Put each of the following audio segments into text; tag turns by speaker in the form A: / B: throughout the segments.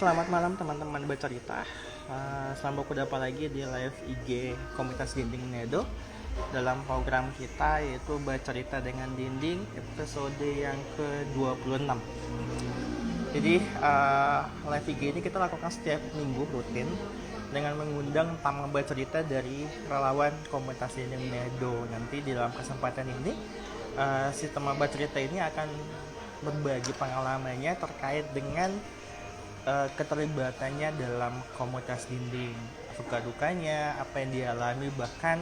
A: Selamat malam teman-teman bercerita. Selamat berjumpa lagi di live IG Komunitas Dinding Nedo dalam program kita yaitu Bercerita dengan Dinding episode yang ke-26. Jadi live IG ini kita lakukan setiap minggu rutin dengan mengundang tamu bercerita dari relawan Komunitas Dinding Nedo. Nanti di dalam kesempatan ini si teman bercerita ini akan berbagi pengalamannya terkait dengan keterlibatannya dalam komunitas dinding, suka dukanya, apa yang dia alami, bahkan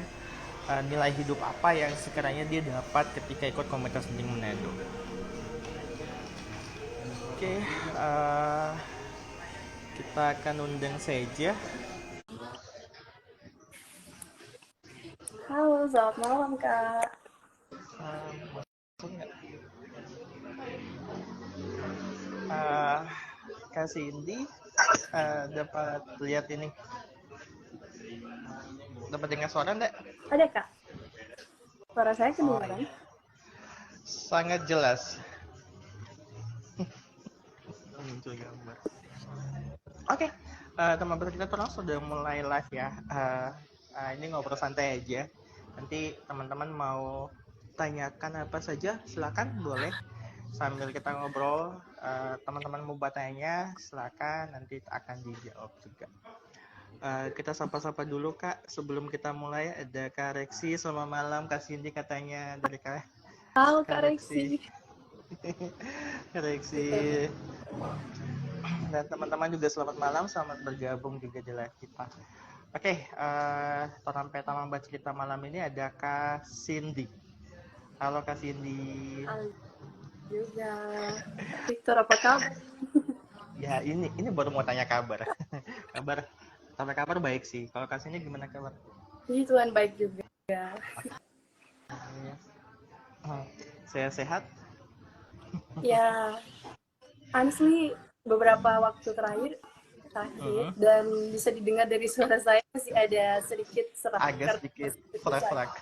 A: nilai hidup apa yang sekiranya dia dapat ketika ikut komunitas dinding Manado. Oke, kita akan undang saja.
B: Halo, selamat malam Kak.
A: Kak Cindy, dapat lihat ini, dapat dengar suara enggak?
B: Ada Kak? Suara saya
A: Oh,
B: kedengaran?
A: iya. Sangat jelas. Muncul gambar. Oke, teman-teman kita tuh sudah mulai live ya. Ini ngobrol santai aja. Nanti teman-teman mau tanyakan apa saja, silakan boleh. Sambil kita ngobrol, teman-teman mau bertanya, silakan nanti akan dijawab juga. Kita sapa-sapa dulu Kak, sebelum kita mulai ada Kak Reksi, selamat malam Kak Cindy katanya dari Kak.
B: Halo
A: Kak
B: Kak Reksi.
A: Kak Reksi. Dan teman-teman juga selamat malam, selamat bergabung juga di live kita. Oke, sampai taman baca kita malam ini ada Kak Cindy. Halo Kak Cindy.
B: Halo juga. Victor, apa kabar?
A: Ya ini baru mau tanya kabar. Sampai kabar baik sih. Kalau Kak Cindy gimana kabar?
B: Puji Tuhan baik juga.
A: Saya sehat.
B: Ya, honestly beberapa waktu terakhir sakit dan bisa didengar dari suara saya masih ada sedikit serak.
A: Agak sedikit serak-serak.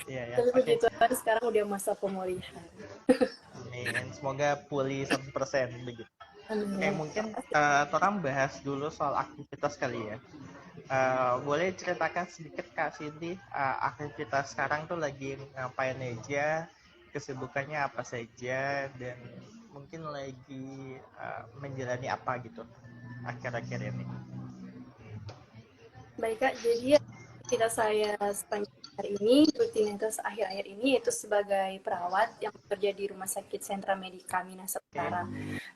A: Iya ya.
B: Tapi
A: Oke.
B: puji Tuhan sekarang udah masa pemulihan.
A: Amin. Semoga pulih 100% begitu.
B: Amin.
A: Oke, mungkin orang bahas dulu soal aktivitas kali ya. Boleh ceritakan sedikit Kak Cindy, aktivitas sekarang tuh lagi ngapain aja, kesibukannya apa saja, dan mungkin lagi menjalani apa gitu akhir-akhir ini.
B: Baik Kak, jadi aktivitas saya sepanjang hari ini, rutinitas akhir-akhir ini yaitu sebagai perawat yang bekerja di Rumah Sakit Sentra Medika Minas Utara.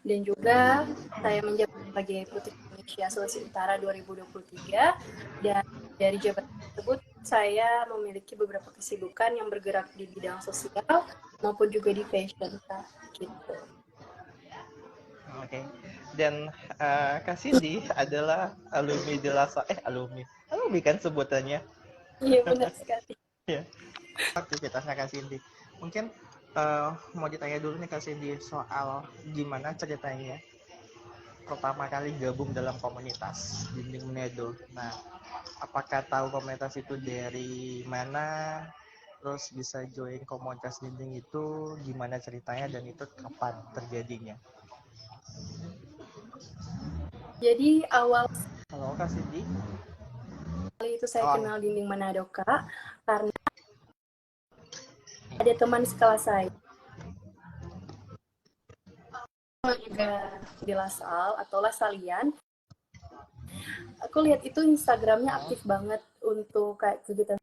B: Dan juga saya menjabat sebagai Putri Indonesia Sulawesi Utara 2023 dan dari jabatan tersebut saya memiliki beberapa kesibukan yang bergerak di bidang sosial maupun juga di fashion Kak, gitu.
A: Oke. Dan Kak Cindy adalah alumni de la alumni kan sebutannya.
B: Iya benar sekali.
A: Ya. Aktivitasnya Kak Cindy. Mungkin mau ditanya dulu nih Kak Cindy soal gimana ceritanya pertama kali gabung dalam komunitas Dinding Nedo. Nah, apakah tahu komunitas itu dari mana? Terus bisa join komunitas Dinding itu gimana ceritanya dan itu kapan terjadinya?
B: Jadi awal
A: Halo Kak Cindy.
B: kali itu saya kenal Dinding Manado Kak karena ada teman sekelas saya juga di Lasal atau Lasalian. Aku lihat itu Instagramnya aktif banget untuk kayak kegiatan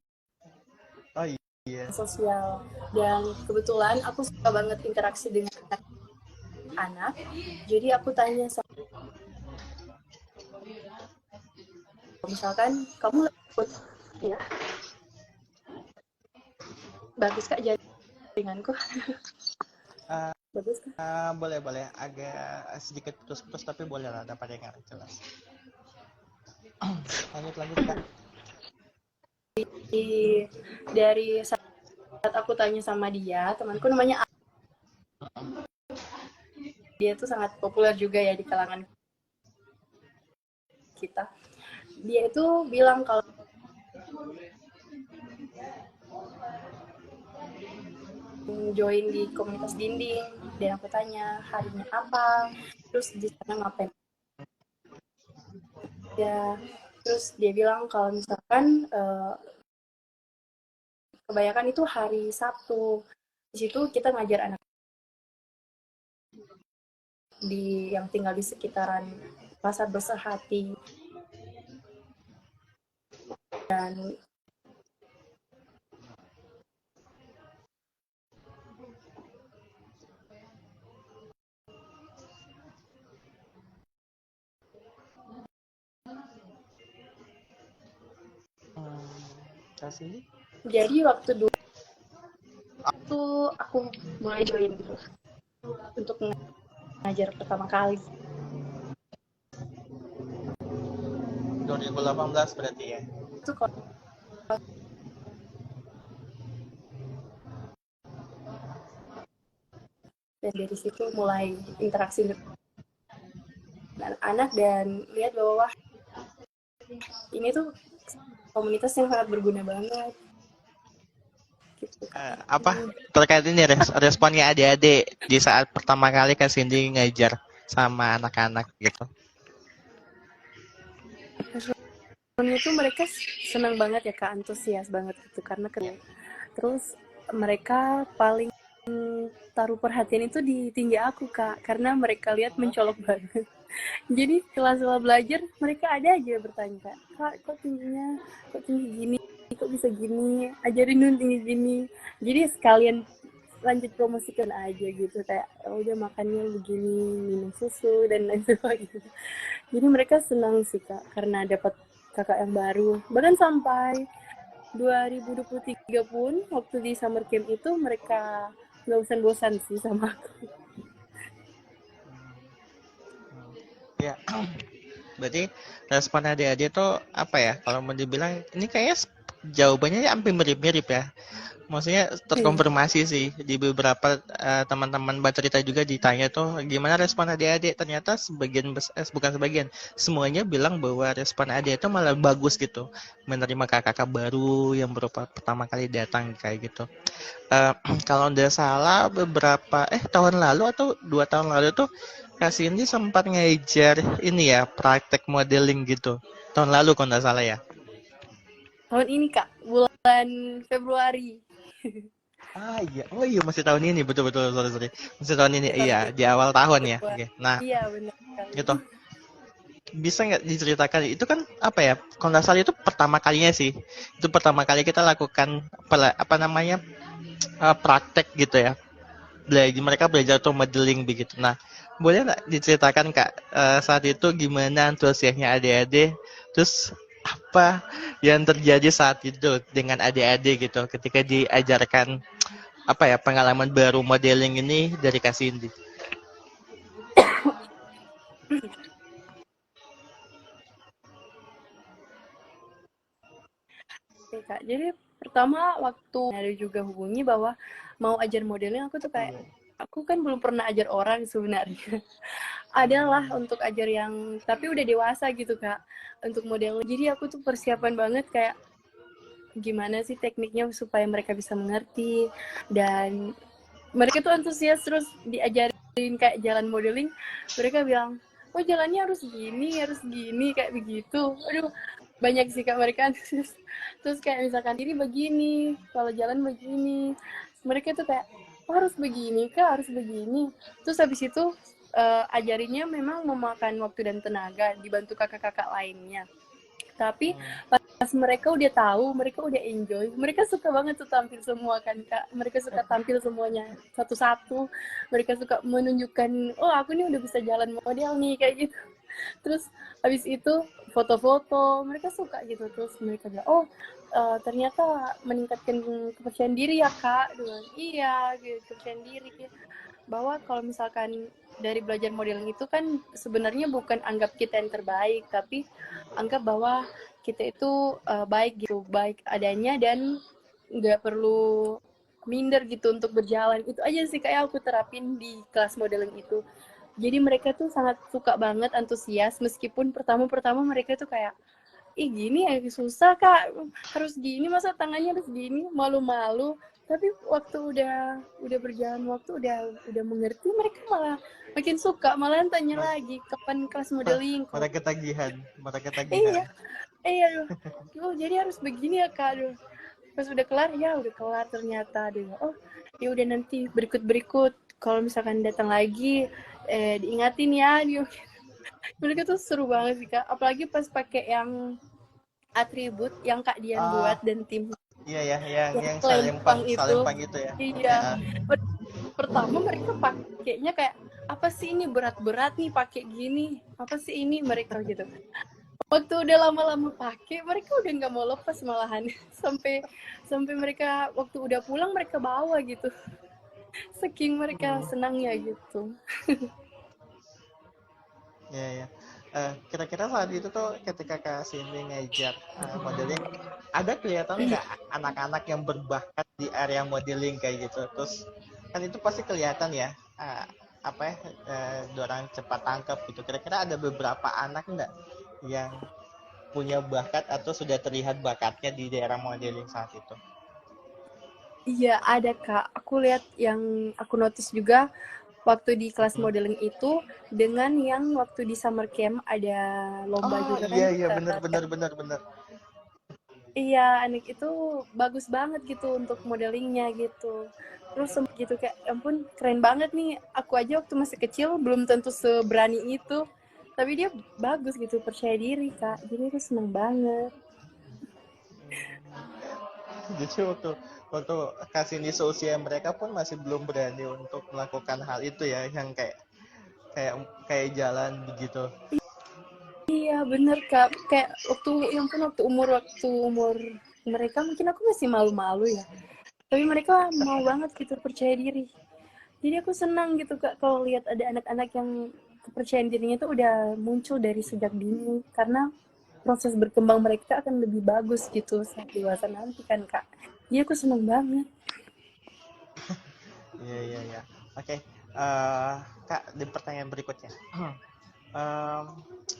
A: Oh iya.
B: sosial dan kebetulan aku suka banget interaksi dengan anak. Jadi aku tanya sama misalkan kamu ikut ya bagus Kak jaringanku. Bagus Kak.
A: Boleh agak sedikit putus-putus tapi boleh lah dapat dengar jelas. lanjut Kak.
B: Dari saat aku tanya sama dia, temanku namanya dia tuh sangat populer juga ya di kalangan kita. Dia itu bilang kalau join di komunitas dinding dan aku tanya harinya apa, terus di sana ngapain Terus dia bilang kalau misalkan kebanyakan itu hari Sabtu. Di situ kita ngajar anak yang tinggal di sekitaran Pasar Besar Hati. Dan
A: Kasih.
B: jadi waktu aku mulai join gitu untuk ngajar pertama kali.
A: 2018 berarti ya.
B: Itu kalau dan dari situ mulai interaksi dengan anak dan lihat bahwa ini tuh komunitas yang sangat berguna banget. Gitu.
A: Apa terkait ini responnya adik-adik di saat pertama kali Kak Cindy ngajar sama anak-anak gitu?
B: Itu mereka senang banget ya Kak, antusias banget gitu karena terus mereka paling taruh perhatian itu di tinggi aku Kak, karena mereka lihat mencolok banget. Jadi setelah belajar mereka ada aja bertanya Kak kok tingginya kok tinggi gini, kok bisa gini, ajarin dong tinggi gini. Jadi sekalian lanjut promosikan aja gitu, kayak udah makannya begini, minum susu dan lain sebagainya. Jadi mereka senang sih Kak karena dapat kakak yang baru. Bahkan sampai 2023 pun waktu di summer camp itu mereka nggak bosan-bosan sih sama aku.
A: Ya, berarti respon adik-adik tuh apa ya? Kalau mau dibilang ini kayaknya jawabannya hampir mirip-mirip ya. Maksudnya terkonfirmasi sih di beberapa teman-teman bercerita juga ditanya tuh gimana respon adik-adik, ternyata bukan sebagian, semuanya bilang bahwa respon adik itu malah bagus gitu, menerima kakak-kakak baru yang pertama kali datang kayak gitu. Kalau udah salah beberapa tahun lalu atau 2 tahun lalu tuh Kak Cindy sempat ngajar ini ya, praktek modeling gitu. Tahun lalu kalau nggak salah ya.
B: Tahun ini Kak, bulan Februari.
A: Iya, oh iya masih tahun ini, betul sorry. Masih tahun ini, iya di awal tahun ya. Oke. Nah,
B: Iya benar sekali.
A: gitu. Bisa nggak diceritakan itu kan apa ya? Kalau nggak salah itu pertama kalinya sih. Itu pertama kali kita lakukan apa namanya praktek gitu ya. Mereka belajar tuh modeling begitu. Nah, boleh nggak diceritakan Kak saat itu gimana antusiasnya adik-adik? Terus apa yang terjadi saat itu dengan adik-adik gitu ketika diajarkan apa ya pengalaman baru modeling ini dari Kak Cindy?
B: Oke Kak, jadi pertama waktu ada juga hubungi bahwa mau ajar modeling, aku tuh kayak aku kan belum pernah ajar orang sebenarnya. Adalah untuk ajar yang tapi udah dewasa gitu Kak untuk modeling. Jadi aku tuh persiapan banget kayak gimana sih tekniknya supaya mereka bisa mengerti, dan mereka tuh antusias terus diajarin kayak jalan modeling. Mereka bilang, oh jalannya harus gini kayak begitu. Aduh, banyak sih Kak mereka antusias. Terus kayak misalkan ini begini, kalau jalan begini. Mereka tuh kayak, oh harus begini Kak, harus begini. Terus habis itu ajarinnya memang memakan waktu dan tenaga, dibantu kakak-kakak lainnya. Tapi pas mereka udah tahu, mereka udah enjoy, mereka suka banget tuh tampil semua kan Kak. Mereka suka tampil semuanya satu-satu. Mereka suka menunjukkan, oh aku nih udah bisa jalan model nih kayak gitu. Terus habis itu foto-foto, mereka suka gitu. Terus mereka bilang, oh ternyata meningkatkan kepercayaan diri ya Kak. Iya gitu, kepercayaan diri. Bahwa kalau misalkan dari belajar modeling itu kan sebenarnya bukan anggap kita yang terbaik, tapi anggap bahwa kita itu baik gitu, baik adanya dan nggak perlu minder gitu untuk berjalan. Itu aja sih kayak aku terapin di kelas modeling itu. Jadi mereka tuh sangat suka banget, antusias, meskipun pertama-pertama mereka tuh kayak, ih gini ya susah Kak, harus gini, masa tangannya harus gini, malu-malu. Tapi waktu udah berjalan waktu, udah mengerti, mereka malah makin suka, malah tanya lagi kapan kelas modeling kok.
A: Mereka
B: Iya,
A: tagihan.
B: aduh. Oh, jadi harus begini ya Kak, aduh. Pas udah kelar, ya udah kelar ternyata, aduh. Oh, ya udah nanti berikut kalau misalkan datang lagi diingatin ya, aduh. Mereka tuh seru banget sih Kak, apalagi pas pakai yang atribut yang Kak Dian buat
A: Ah,
B: dan tim
A: iya ya, yang
B: yang lempang itu.
A: salempang gitu ya.
B: Iya, pertama mereka pakainya kayak apa sih ini, berat-berat nih pakai gini, apa sih ini, mereka gitu. Waktu udah lama-lama pakai, mereka udah nggak mau lepas malahan. sampai sampai mereka waktu udah pulang mereka bawa gitu, saking mereka
A: Hmm,
B: senangnya gitu.
A: iya ya. Kira-kira saat itu tuh ketika Kak Cindy ngajak modeling, ada kelihatan nggak anak-anak yang berbakat di area modeling kayak gitu? Terus kan itu pasti kelihatan ya, apa ya, orang cepat tangkap gitu. Kira-kira ada beberapa anak nggak yang punya bakat atau sudah terlihat bakatnya di daerah modeling saat itu?
B: Iya ada Kak, aku lihat yang aku notice juga waktu di kelas
A: Hmm.
B: modeling itu dengan yang waktu di summer camp ada lomba
A: Oh
B: juga
A: iya
B: kan.
A: iya, benar benar benar benar.
B: Iya, Anik itu bagus banget gitu untuk modelingnya gitu. Terus sempet gitu kayak, "Ya ampun keren banget nih. Aku aja waktu masih kecil belum tentu seberani itu." Tapi dia bagus gitu, percaya diri, Kak. Jadi aku seneng banget.
A: Jadi waktu kasih ini seusia mereka pun masih belum berani untuk melakukan hal itu ya, yang kayak kayak jalan begitu.
B: Iya, bener, Kak. Kayak ya ampun waktu umur mereka mungkin aku masih malu-malu ya. Tapi mereka mau banget gitu percaya diri. Jadi aku senang gitu Kak kalau lihat ada anak-anak yang kepercayaan dirinya itu udah muncul dari sejak dini, karena proses berkembang mereka akan lebih bagus gitu saat dewasa nanti kan Kak. Jadi aku senang banget.
A: Iya iya iya. Oke, Kak, di pertanyaan berikutnya. Em,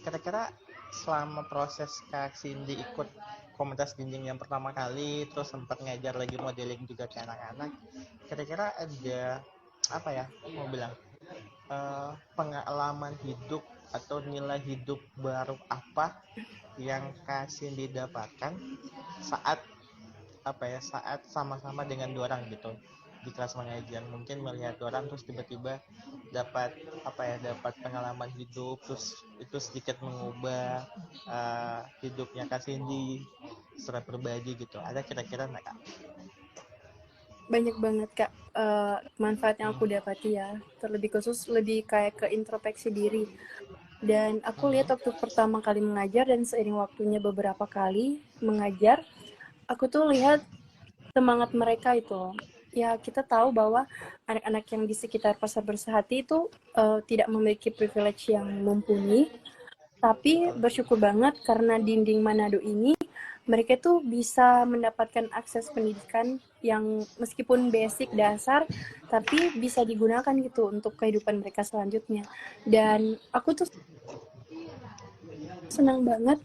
A: Kira-kira selama proses Kak Cindy ikut komunitas dinding yang pertama kali, terus sempat ngajar lagi modeling juga ke anak-anak, kira-kira ada apa ya, mau bilang, pengalaman hidup atau nilai hidup baru apa yang Kak Cindy dapatkan saat saat sama-sama dengan dua orang gitu di kelas mengajar, mungkin melihat dua orang terus tiba-tiba dapat dapat pengalaman hidup, terus itu sedikit mengubah hidupnya Kak Cindy secara pribadi gitu, ada kira-kira nggak Kak?
B: Banyak banget Kak manfaat yang aku
A: Hmm.
B: dapati ya. Terlebih khusus lebih kayak ke introspeksi diri. Dan aku lihat
A: Hmm.
B: waktu pertama kali mengajar dan seiring waktunya beberapa kali mengajar, aku tuh lihat semangat mereka itu. Ya, kita tahu bahwa anak-anak yang di sekitar Pasar Bersehati itu tidak memiliki privilege yang mumpuni, tapi bersyukur banget karena dinding Manado ini mereka tuh bisa mendapatkan akses pendidikan yang meskipun basic dasar tapi bisa digunakan gitu untuk kehidupan mereka selanjutnya. Dan aku tuh senang banget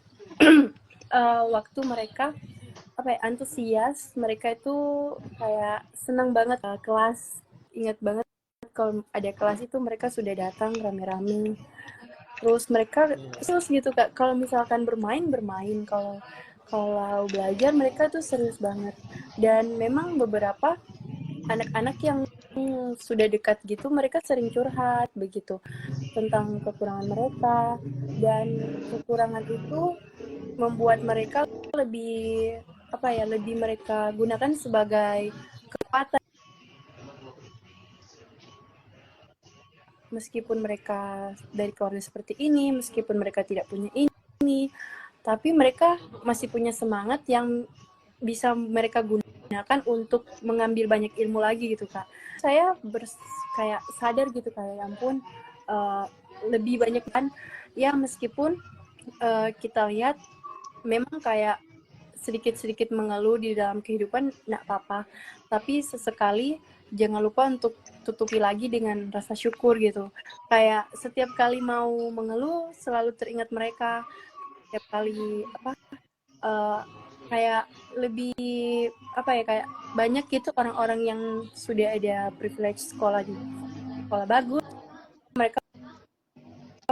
B: waktu mereka antusias, mereka itu kayak senang banget kelas, ingat banget kalau ada kelas itu mereka sudah datang rame-rame, terus mereka
A: Iya.
B: serius gitu Kak, kalau misalkan bermain, kalau kalau belajar mereka tuh serius banget. Dan memang beberapa anak-anak yang sudah dekat gitu mereka sering curhat begitu tentang kekurangan mereka, dan kekurangan itu membuat mereka lebih lebih mereka gunakan sebagai kekuatan, meskipun mereka dari keluarga seperti ini, meskipun mereka tidak punya ini, tapi mereka masih punya semangat yang bisa mereka gunakan untuk mengambil banyak ilmu lagi gitu Kak. Saya kayak sadar gitu kayak ya ampun, uh, lebih banyak kan ya, meskipun kita lihat memang kayak sedikit-sedikit mengeluh di dalam kehidupan nggak apa-apa, tapi sesekali jangan lupa untuk tutupi lagi dengan rasa syukur gitu. Kayak setiap kali mau mengeluh selalu teringat mereka, setiap kali kayak lebih apa ya, kayak banyak gitu orang-orang yang sudah ada privilege sekolah di sekolah bagus, mereka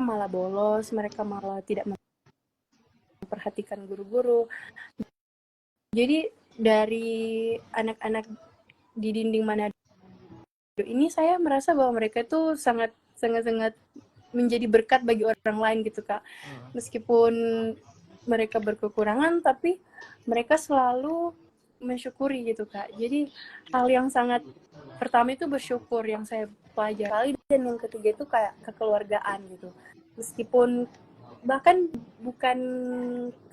B: malah bolos, mereka malah tidak memperhatikan guru-guru. Jadi dari anak-anak di dinding Manado ini saya merasa bahwa mereka tuh sangat sangat sangat menjadi berkat bagi orang lain gitu Kak. Meskipun mereka berkekurangan tapi mereka selalu mensyukuri gitu Kak. Jadi hal yang sangat pertama itu bersyukur yang saya pelajari, dan yang ketiga itu kayak kekeluargaan gitu. Meskipun bahkan bukan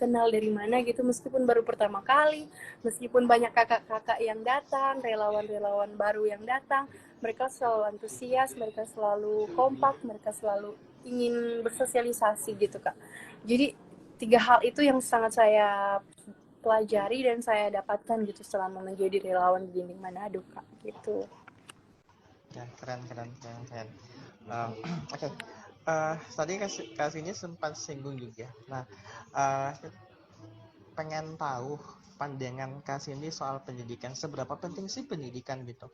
B: kenal dari mana gitu, meskipun baru pertama kali, meskipun banyak kakak-kakak yang datang, relawan-relawan baru yang datang, mereka selalu antusias, mereka selalu kompak, mereka selalu ingin bersosialisasi gitu Kak. Jadi 3 hal itu yang sangat saya pelajari dan saya dapatkan gitu selama menjadi relawan di dinding Manado Kak gitu.
A: Ya, keren. Oke. Tadi Kak sempat singgung juga. Nah, uh, pengen tahu pandangan Kak Cindy soal pendidikan. Seberapa penting sih pendidikan gitu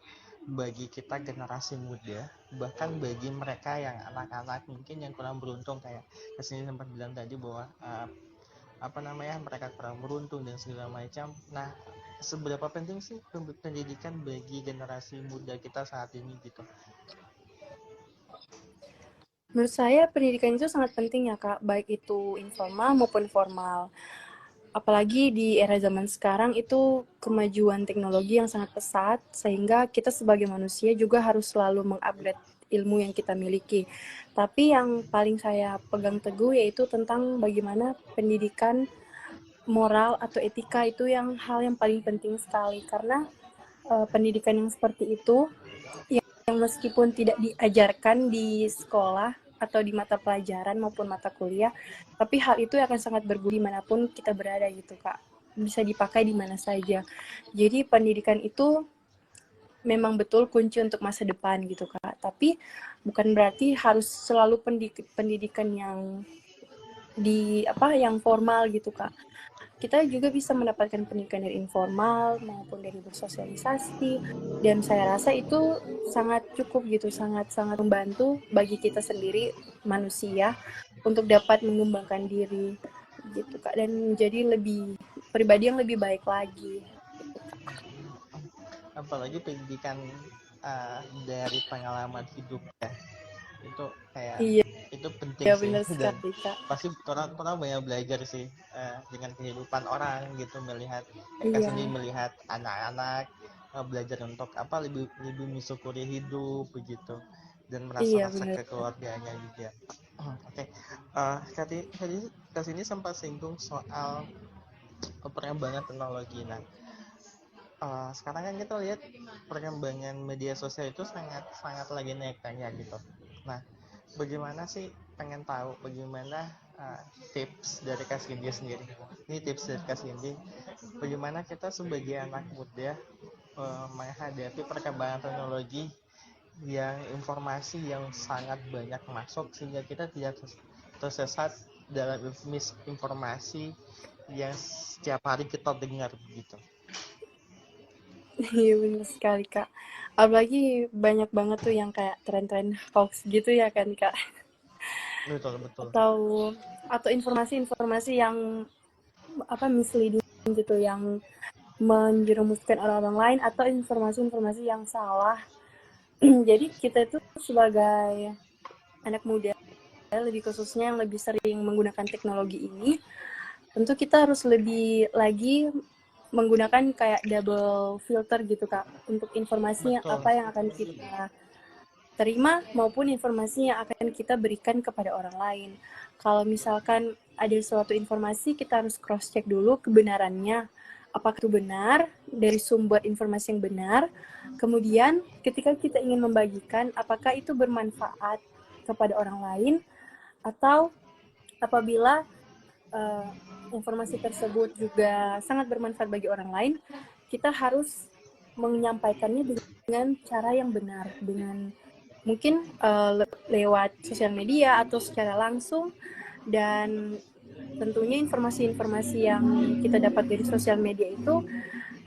A: bagi kita generasi muda, bahkan bagi mereka yang anak-anak mungkin yang kurang beruntung, kayak Kak Cindy sempat bilang tadi bahwa mereka kurang beruntung dan segala macam. Nah, seberapa penting sih pendidikan bagi generasi muda kita saat ini gitu?
B: Menurut saya pendidikan itu sangat penting ya Kak, baik itu informal maupun formal. Apalagi di era zaman sekarang itu kemajuan teknologi yang sangat pesat, sehingga kita sebagai manusia juga harus selalu mengupgrade ilmu yang kita miliki. Tapi yang paling saya pegang teguh yaitu tentang bagaimana pendidikan moral atau etika itu yang hal yang paling penting sekali, karena pendidikan yang seperti itu yang meskipun tidak diajarkan di sekolah atau di mata pelajaran maupun mata kuliah, tapi hal itu akan sangat berguna dimanapun kita berada gitu Kak. Bisa dipakai di mana saja. Jadi pendidikan itu memang betul kunci untuk masa depan gitu Kak. Tapi bukan berarti harus selalu pendidikan yang yang formal gitu Kak. Kita juga bisa mendapatkan pendidikan dari informal maupun dari bersosialisasi, dan saya rasa itu sangat cukup gitu, sangat-sangat membantu bagi kita sendiri manusia untuk dapat mengembangkan diri gitu Kak, dan menjadi lebih pribadi yang lebih baik lagi.
A: Apalagi pendidikan dari pengalaman hidup ya, itu kayak
B: Iya,
A: itu penting
B: ya
A: sih.
B: benar
A: Dan
B: sekali Kak.
A: pasti orang banyak belajar sih dengan kehidupan orang gitu, melihat
B: Iya,
A: sendiri, melihat anak-anak belajar untuk lebih lebih mensyukuri hidup begitu, dan merasa
B: iya
A: rasa
B: benar.
A: kekeluargaannya juga. Oke. Tadi kesini sempat singgung soal perkembangan teknologi. Nah, sekarang kan kita lihat perkembangan media sosial itu sangat sangat lagi naik tanya gitu. Nah, bagaimana sih, pengen tahu bagaimana tips dari Kak Cindy sendiri. Ini tips dari Kak Cindy, bagaimana kita sebagai anak muda menghadapi perkembangan teknologi yang informasi yang sangat banyak masuk, sehingga kita tidak tersesat dalam misinformasi yang setiap hari kita dengar begitu.
B: Iya benar sekali Kak. Apalagi banyak banget tuh yang kayak tren-tren hoax gitu ya kan Kak.
A: Betul betul.
B: Atau informasi-informasi yang misleading gitu, yang menjerumuskan orang-orang lain, atau informasi-informasi yang salah. Jadi kita itu sebagai anak muda, lebih khususnya yang lebih sering menggunakan teknologi ini, tentu kita harus lebih lagi menggunakan kayak double filter gitu Kak, untuk informasi yang
A: Betul.
B: apa yang akan kita terima maupun informasi yang akan kita berikan kepada orang lain. Kalau misalkan ada suatu informasi, kita harus cross check dulu kebenarannya, apakah itu benar dari sumber informasi yang benar. Kemudian ketika kita ingin membagikan, apakah itu bermanfaat kepada orang lain, atau apabila uh, informasi tersebut juga sangat bermanfaat bagi orang lain, kita harus menyampaikannya dengan cara yang benar, dengan mungkin lewat sosial media atau secara langsung, dan tentunya informasi-informasi yang kita dapat dari sosial media itu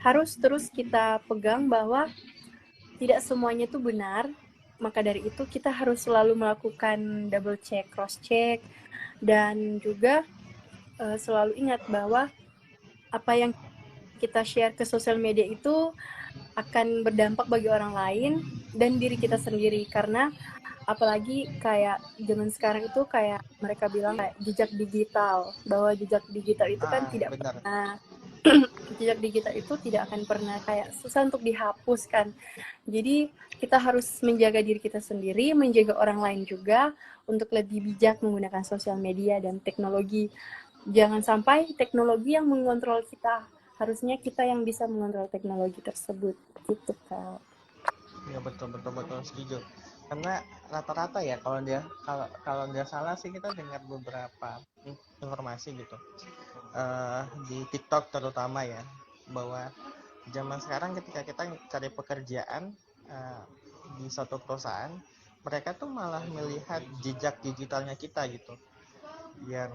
B: harus terus kita pegang bahwa tidak semuanya itu benar. Maka dari itu kita harus selalu melakukan double check, cross check, dan juga selalu ingat bahwa apa yang kita share ke sosial media itu akan berdampak bagi orang lain dan diri kita sendiri, karena apalagi kayak zaman sekarang itu kayak mereka bilang kayak jejak digital, bahwa jejak digital itu kan tidak
A: Benar.
B: pernah jejak digital itu tidak akan pernah kayak susah untuk dihapuskan. Jadi kita harus menjaga diri kita sendiri, menjaga orang lain juga untuk lebih bijak menggunakan sosial media dan teknologi. Jangan sampai teknologi yang mengontrol kita. Harusnya kita yang bisa mengontrol teknologi tersebut. Gitu, Kak.
A: Ya betul betul betul setuju. Karena rata-rata ya kalau dia salah sih kita dengar beberapa informasi gitu di TikTok terutama ya, bahwa zaman sekarang ketika kita cari pekerjaan di suatu perusahaan, mereka tuh malah melihat jejak digitalnya kita gitu, yang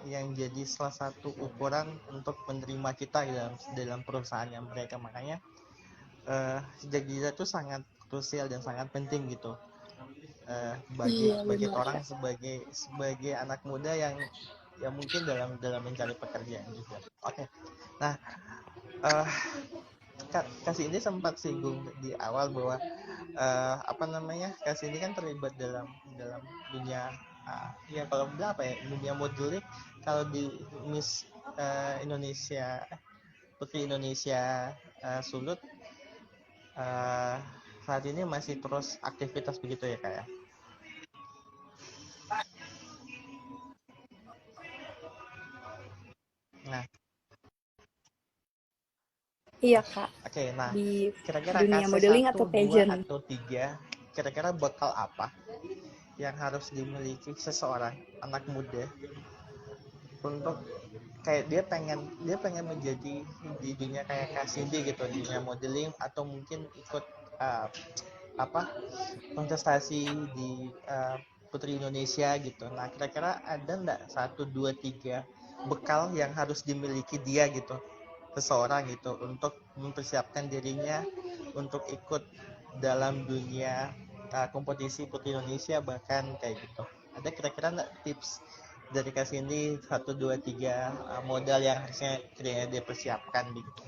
A: yang jadi salah satu ukuran untuk menerima kita dalam perusahaannya mereka. Makanya jejak digital itu sangat krusial dan sangat penting gitu bagi
B: Iya,
A: bagi
B: benar,
A: orang
B: Kak.
A: sebagai anak muda yang mungkin dalam mencari pekerjaan juga. Oke. Nah, uh, Kasih ini sempat singgung di awal bahwa apa namanya, Kasih ini kan terlibat dalam dunia ya kalau udah apa ya, dunia modeling. Kalau di Miss Indonesia, Putri Indonesia Sulut uh, saat ini masih terus aktivitas begitu ya kayak. Nah,
B: Iya, Kak.
A: oke, nah
B: Di
A: kira-kira
B: dunia
A: kasih
B: modeling
A: satu,
B: atau
A: dua,
B: pageant.
A: atau tiga, kira-kira bekal apa yang harus dimiliki seseorang anak muda untuk kayak dia pengen menjadi di dunia kayak Kasindi gitu, di dunia modeling, atau mungkin ikut uh, apa kontestasi di Putri Indonesia gitu. Nah, kira-kira ada nggak satu dua tiga bekal yang harus dimiliki dia gitu, seseorang gitu, untuk mempersiapkan dirinya untuk ikut dalam dunia kompetisi Putri Indonesia, bahkan kayak gitu. Ada kira-kira nggak tips dari Kasindi, satu dua tiga modal yang harusnya dia persiapkan gitu?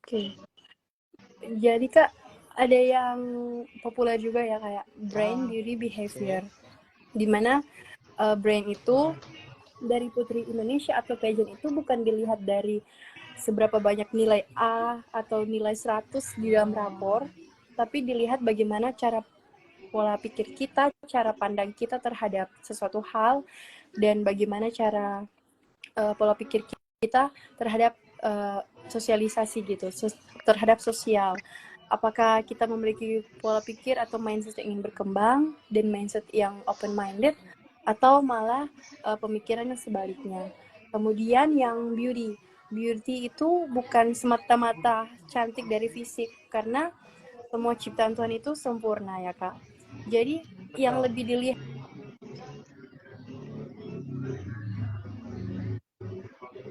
B: Oke. Jadi, Kak, ada yang populer juga ya kayak brain,
A: Ah,
B: beauty,
A: oke. Okay.
B: behavior. Dimana brain itu dari Putri Indonesia atau pageant itu bukan dilihat dari seberapa banyak nilai A atau nilai 100 di dalam rapor, tapi dilihat bagaimana cara pola pikir kita, cara pandang kita terhadap sesuatu hal, dan bagaimana cara pola pikir kita terhadap sosialisasi gitu, terhadap sosial. Apakah kita memiliki pola pikir atau mindset yang ingin berkembang dan mindset yang open minded, atau malah pemikiran yang sebaliknya. Kemudian yang beauty. Beauty itu bukan semata-mata cantik dari fisik, karena semua ciptaan Tuhan itu sempurna ya, Kak. Jadi yang
A: Betul.
B: lebih dilihat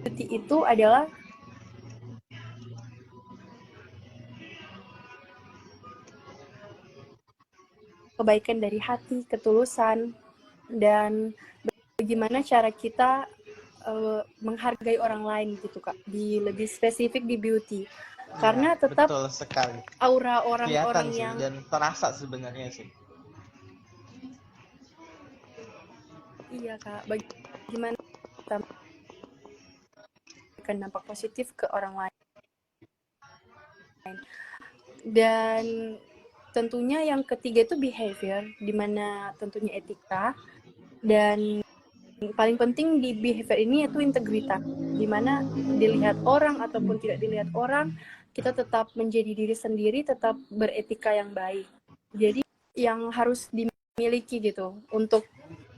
B: beauty itu adalah kebaikan dari hati, ketulusan, dan bagaimana cara kita menghargai orang lain gitu, Kak. Lebih spesifik di beauty.
A: Iya,
B: Karena tetap
A: betul sekali.
B: aura
A: Kelihatan
B: orang-orang
A: sih
B: yang
A: dan terasa sebenarnya sih.
B: iya, Kak, bagaimana kita memberikan dampak positif ke orang lain. Dan tentunya yang ketiga itu behavior, di mana tentunya etika, dan paling penting di behavior ini yaitu integritas, di mana dilihat orang ataupun tidak dilihat orang, kita tetap menjadi diri sendiri, tetap beretika yang baik. Jadi yang harus dimiliki gitu untuk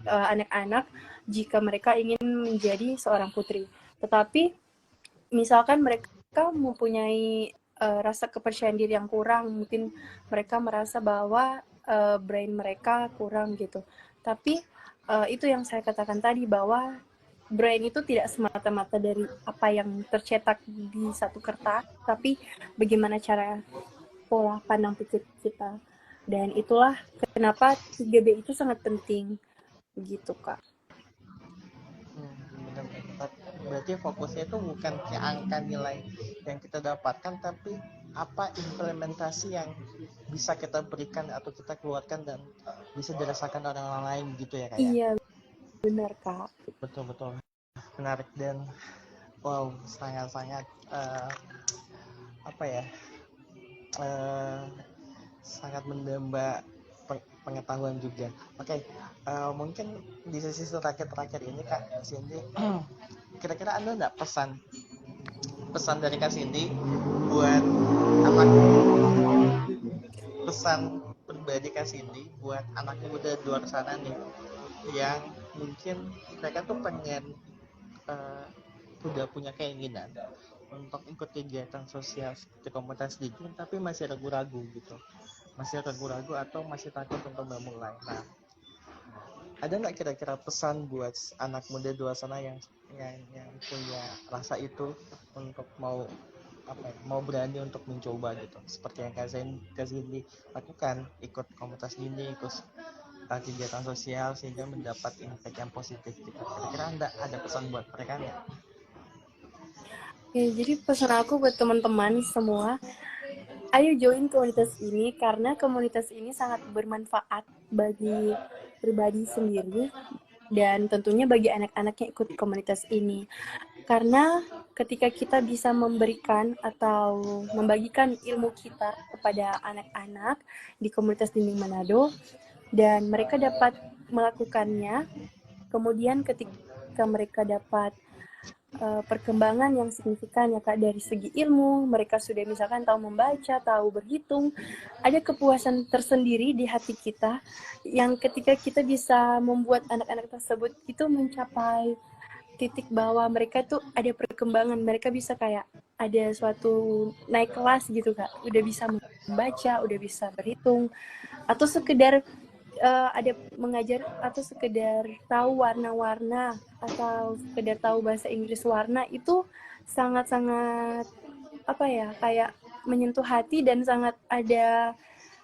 B: anak-anak jika mereka ingin menjadi seorang putri. Tetapi misalkan mereka mempunyai rasa kepercayaan diri yang kurang, mungkin mereka merasa bahwa brain mereka kurang gitu. Tapi itu yang saya katakan tadi, bahwa brain itu tidak semata-mata dari apa yang tercetak di satu kertas, tapi bagaimana cara pola pandang pikir kita. Dan itulah kenapa 3B itu sangat penting gitu, Kak.
A: Benar-benar. Berarti fokusnya itu bukan ke angka nilai yang kita dapatkan, tapi apa implementasi yang bisa kita berikan atau kita keluarkan dan bisa dirasakan orang lain gitu ya, kayak.
B: Iya, benar, Kak.
A: Betul-betul menarik dan wow, sangat-sangat apa ya, eh, sangat menambah pengetahuan juga. Oke, mungkin di sesi terakhir ini Kak Cindy, kira-kira Anda enggak pesan dari Kak Cindy buat apa, pesan pribadi Kak Cindy buat anak muda di luar sana nih yang mungkin mereka tuh pengen uh, udah punya keinginan untuk ikut kegiatan sosial seperti komunitas digging tapi masih ragu-ragu gitu, masih ragu-ragu atau masih takut untuk memulai. Nah, ada nggak kira-kira pesan buat anak muda di luar sana yang punya rasa itu untuk mau apa ya, mau berani untuk mencoba gitu, seperti yang Kak Zindi lakukan, ikut komunitas ini, ikut kegiatan sosial sehingga mendapat impact yang positif gitu. Kira-kira Anda ada pesan buat mereka nggak?
B: Ya, jadi pesan aku buat teman-teman semua, ayo join komunitas ini karena komunitas ini sangat bermanfaat bagi pribadi sendiri dan tentunya bagi anak-anak yang ikut komunitas ini. Karena ketika kita bisa memberikan atau membagikan ilmu kita kepada anak-anak di komunitas Dinding Manado dan mereka dapat melakukannya, kemudian ketika mereka dapat perkembangan yang signifikan ya Kak, dari segi ilmu, mereka sudah misalkan tahu membaca, tahu berhitung, ada kepuasan tersendiri di hati kita yang ketika kita bisa membuat anak-anak tersebut itu mencapai titik bahwa mereka tuh ada perkembangan, mereka bisa kayak ada suatu naik kelas gitu Kak, udah bisa membaca, udah bisa berhitung, atau sekedar ada mengajar atau sekedar tahu warna-warna atau sekedar tahu bahasa Inggris warna, itu sangat-sangat apa ya, kayak menyentuh hati dan sangat ada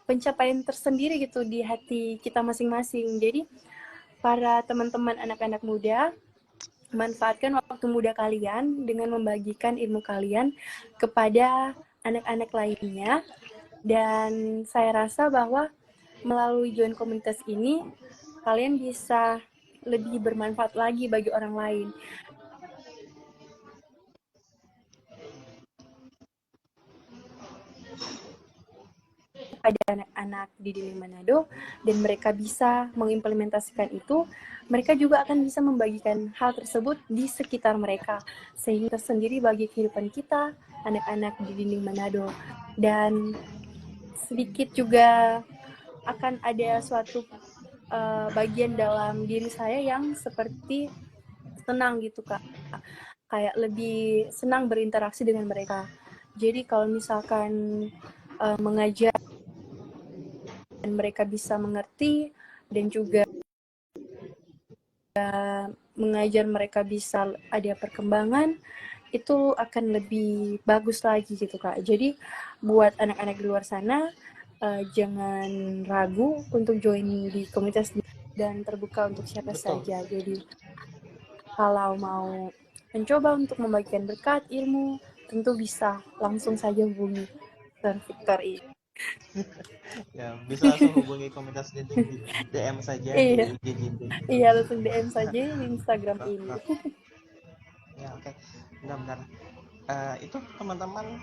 B: pencapaian tersendiri gitu di hati kita masing-masing. Jadi para teman-teman anak-anak muda, manfaatkan waktu muda kalian dengan membagikan ilmu kalian kepada anak-anak lainnya, dan saya rasa bahwa melalui join komunitas ini kalian bisa lebih bermanfaat lagi bagi orang lain. Pada anak-anak di Dili Manado dan mereka bisa mengimplementasikan itu, mereka juga akan bisa membagikan hal tersebut di sekitar mereka sehingga tersendiri bagi kehidupan kita anak-anak di Dinding Manado. Dan sedikit juga akan ada suatu bagian dalam diri saya yang seperti senang gitu Kak, kayak lebih senang berinteraksi dengan mereka. Jadi kalau misalkan mengajar dan mereka bisa mengerti dan juga mengajar mereka bisa ada perkembangan, itu akan lebih bagus lagi gitu Kak. Jadi buat anak-anak di luar sana, jangan ragu untuk join di komunitas dan terbuka untuk siapa
A: Betul.
B: saja. Jadi kalau mau mencoba untuk membagikan berkat ilmu, tentu bisa langsung saja hubungi Sir Victor ini.
A: Ya, bisa langsung hubungi komunitas dinding di DM saja
B: Iya,
A: di IG dinding.
B: iya langsung DM saja di Instagram
A: Betul,
B: ini.
A: betul. Ya, oke. Benar-benar. Itu teman-teman,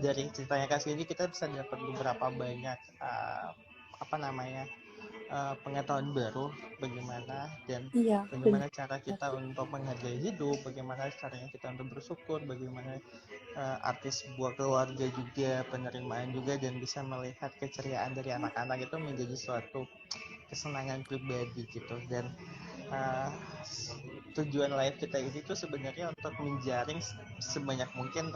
A: dari ceritanya kasih ini kita bisa dapat beberapa banyak apa namanya, pengetahuan baru bagaimana dan
B: Iya, benar.
A: bagaimana cara kita untuk menghargai hidup, bagaimana caranya kita untuk bersyukur, bagaimana arti sebuah keluarga juga, penerimaan juga, dan bisa melihat keceriaan dari anak-anak itu menjadi suatu kesenangan pribadi gitu. Dan uh, tujuan live kita ini tuh sebenarnya untuk menjaring sebanyak mungkin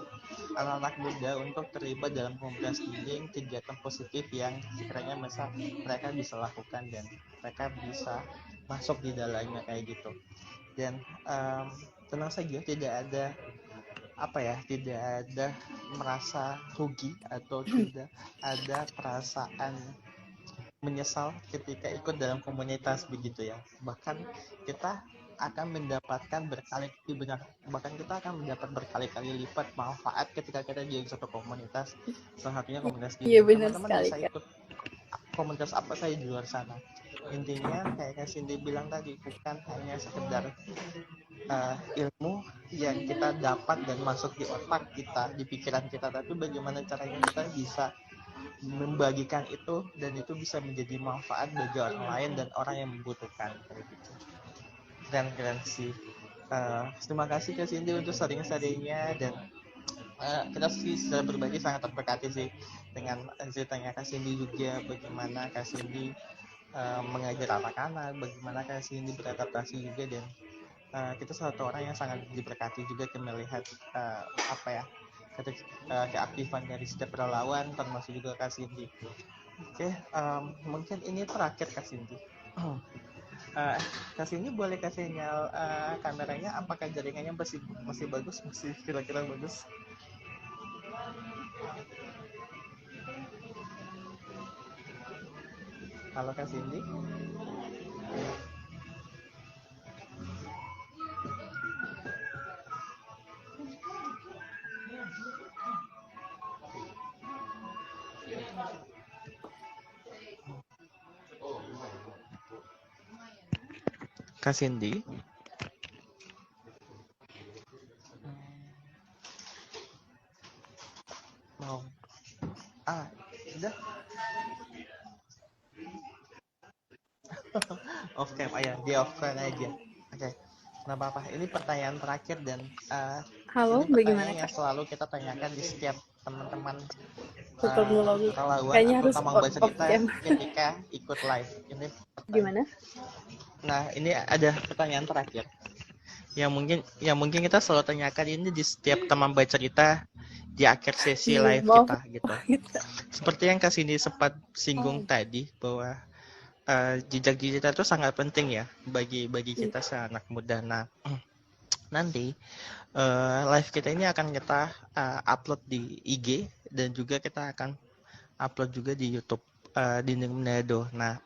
A: anak-anak muda untuk terlibat dalam komunitas dinding, kegiatan positif yang sekiranya mereka bisa lakukan dan mereka bisa masuk di dalamnya kayak gitu. Dan tenang saja, tidak ada tidak ada merasa rugi atau tidak ada perasaan menyesal ketika ikut dalam komunitas begitu ya. Bahkan kita akan mendapatkan bahkan kita akan mendapat berkali-kali lipat manfaat ketika kita di satu komunitas, salah satunya komunitas
B: Iya
A: dinding.
B: benar
A: Teman-teman
B: sekali
A: bisa
B: Kak.
A: ikut komunitas apa saja di luar sana. Intinya kayak Kak Cindy bilang tadi, bukan hanya sekedar ilmu yang kita dapat dan masuk di otak kita, di pikiran kita, tapi bagaimana caranya kita bisa membagikan itu dan itu bisa menjadi manfaat bagi orang lain dan orang yang membutuhkan kayak gitu. Keren sih. Terima kasih Kak Cindy untuk sharing-sharingnya, dan kita sih secara pribadi sangat terberkati sih dengan ceritanya Kak Cindy juga, bagaimana Kak Cindy mengajar anak-anak, bagaimana Kak Cindy beradaptasi juga, dan kita satu orang yang sangat diberkati juga melihat keaktifan dari setiap relawan termasuk juga Kak Cindy. Oke, mungkin ini terakhir Kak Cindy. Kak Cindy boleh kasih sinyal kameranya, apakah jaringannya masih bagus, masih kira-kira bagus? Halo Kak Cindy. Kak Cindy. Mau udah off cam aja, di off cam aja. Oke, nggak apa-apa, ini pertanyaan terakhir, dan
B: Halo,
A: ini
B: bagaimana
A: pertanyaan yang
B: Kak?
A: selalu kita tanyakan di setiap teman-teman
B: Tutup dulu.
A: relawan
B: Kayaknya
A: atau
B: harus
A: tamang
B: off
A: bercerita
B: cam.
A: ketika ikut live ini
B: Gimana?
A: Nah, ini ada pertanyaan terakhir yang mungkin kita selalu tanyakan ini di setiap teman bercerita di akhir sesi
B: Iya,
A: live
B: maaf.
A: kita gitu. Seperti yang Kasini sempat singgung tadi, bahwa jejak digital itu sangat penting ya bagi kita seanak muda. Nah, nanti live kita ini akan kita upload di IG, dan juga kita akan upload juga di YouTube Dinding Menado. Nah,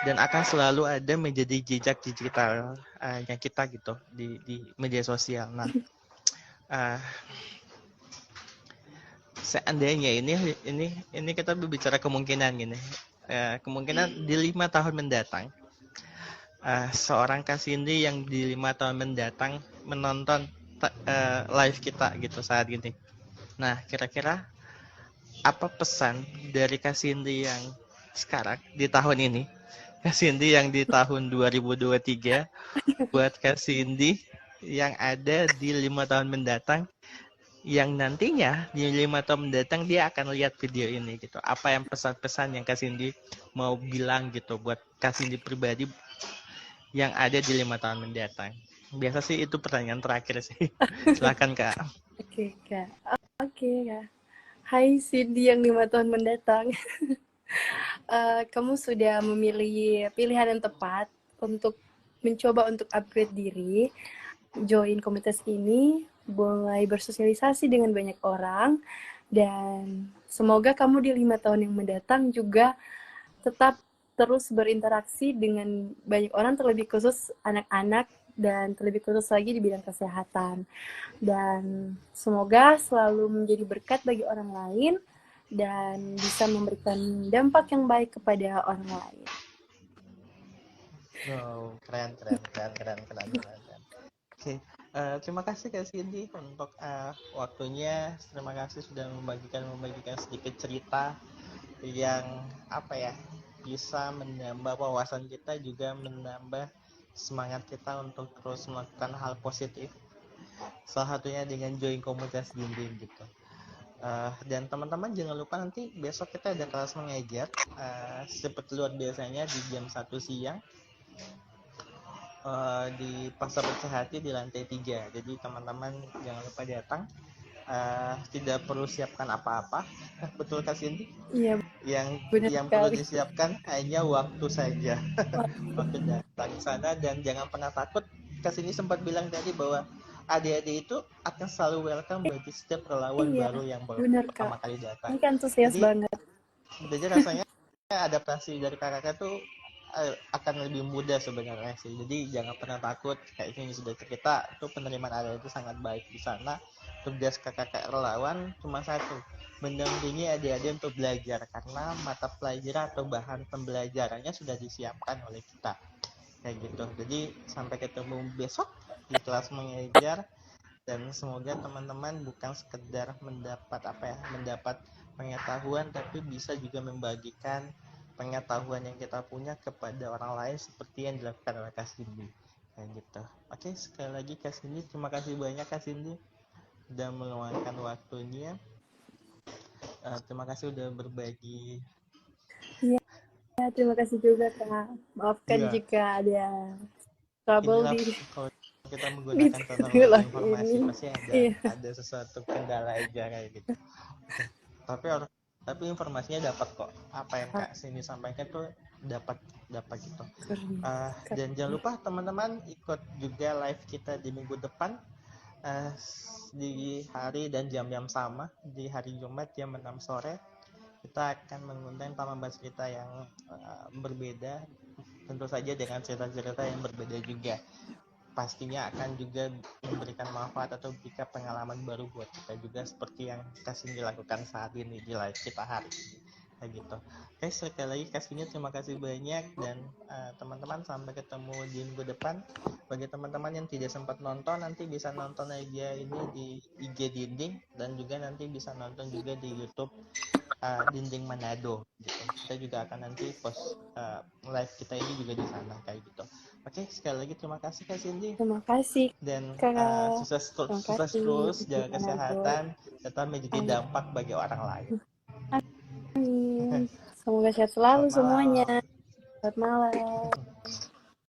A: dan akan selalu ada menjadi jejak digital yang kita gitu di media sosial. Nah, seandainya ini kita berbicara kemungkinan gini, kemungkinan di 5 tahun mendatang, seorang Kasindi yang di 5 tahun mendatang menonton live kita gitu saat ini. Nah, kira-kira apa pesan dari Kasindi yang sekarang di tahun ini, Kasindi yang di tahun 2023, buat Kasindi yang ada di 5 tahun mendatang, yang nantinya di 5 tahun mendatang dia akan lihat video ini gitu. Apa yang pesan-pesan yang Kasindi mau bilang gitu buat Kasindi pribadi yang ada di 5 tahun mendatang? Biasa sih itu pertanyaan terakhir sih. Silakan Kak.
B: Oke Kak. Hai Cindy yang 5 tahun mendatang. Kamu sudah memilih pilihan yang tepat untuk mencoba untuk upgrade diri, join komunitas ini, mulai bersosialisasi dengan banyak orang, dan semoga kamu di 5 tahun yang mendatang juga tetap terus berinteraksi dengan banyak orang, terlebih khusus anak-anak, dan terlebih khusus lagi di bidang kesehatan. Dan semoga selalu menjadi berkat bagi orang lain dan bisa memberikan dampak yang baik kepada orang lain.
A: Wow, keren. Oke, terima kasih Kak Cindy untuk waktunya. Terima kasih sudah membagikan sedikit cerita yang bisa menambah wawasan kita, juga menambah semangat kita untuk terus melakukan hal positif, salah satunya dengan join komunitas dinding gitu. Dan teman-teman jangan lupa, nanti besok kita ada kelas mengajar seperti luar biasanya di jam 1 siang. di Pasar Sehati di lantai 3. Jadi teman-teman jangan lupa datang. Tidak perlu siapkan apa-apa. Betul Kak Cindy?
B: Iya,
A: Yang
B: benar
A: yang perlu
B: sekali.
A: disiapkan hanya waktu saja.
B: Wah,
A: Waktu datang ke sana, dan jangan pernah takut. Kak Cindy sempat bilang tadi bahwa adik-adik itu akan selalu welcome bagi setiap relawan
B: iya,
A: baru yang baru
B: benar Kak.
A: pertama kali datang.
B: Mereka antusias
A: Jadi
B: banget.
A: rasanya adaptasi dari kakak tuh akan lebih mudah sebenarnya sih. Jadi jangan pernah takut, kayak ini sudah cerita tuh penerimaan ada itu sangat baik di sana. Tugas kakak relawan cuma satu, mendampingi adik-adik untuk belajar, karena mata pelajaran atau bahan pembelajarannya sudah disiapkan oleh kita kayak gitu. Jadi sampai ketemu besok di kelas mengajar, dan semoga teman-teman bukan sekedar mendapat pengetahuan, tapi bisa juga membagikan pengetahuan yang kita punya kepada orang lain seperti yang dilakukan oleh Kak Cindy kayak gitu. Oke, sekali lagi Kak Cindy, terima kasih banyak Kak Cindy sudah meluangkan waktunya. Terima kasih sudah berbagi.
B: Iya, terima kasih juga Kak. Maafkan
A: Iya,
B: jika ada trouble
A: inilah
B: di
A: kalau kita
B: di
A: menggunakan teknologi
B: sekolah
A: informasi
B: ini.
A: pasti ada
B: Iya,
A: ada sesuatu kendala aja kayak gitu. tapi tapi informasinya dapat kok, apa yang Kak Cindy sampaikan tuh dapat dapat gitu.
B: keren.
A: Dan jangan
B: Keren.
A: lupa teman-teman ikut juga live kita di minggu depan, uh, di hari dan jam yang sama, di hari Jumat jam 6 sore. Kita akan mengundang pembahasan kita yang berbeda, tentu saja dengan cerita-cerita yang berbeda juga. Pastinya akan juga memberikan manfaat atau berikan pengalaman baru buat kita juga, seperti yang Kasih dilakukan saat ini di live kita hari ini kayak gitu. Oke, sekali lagi Kasihnya terima kasih banyak, dan teman-teman sampai ketemu di minggu depan. Bagi teman-teman yang tidak sempat nonton, nanti bisa nonton aja ini di IG Dinding, dan juga nanti bisa nonton juga di YouTube Dinding Manado gitu. Kita juga akan nanti post live kita ini juga di sana kayak gitu. Oke, sekali lagi terima kasih Kak Cindy,
B: Terima kasih
A: dan
B: Kak. Terima
A: sukses
B: kasih.
A: terus, jaga
B: Manado.
A: kesehatan, tetap menjadi
B: Amin.
A: dampak bagi orang lain.
B: Amin. Semoga sehat selalu
A: Selamat
B: semuanya.
A: malam.
B: Selamat malam.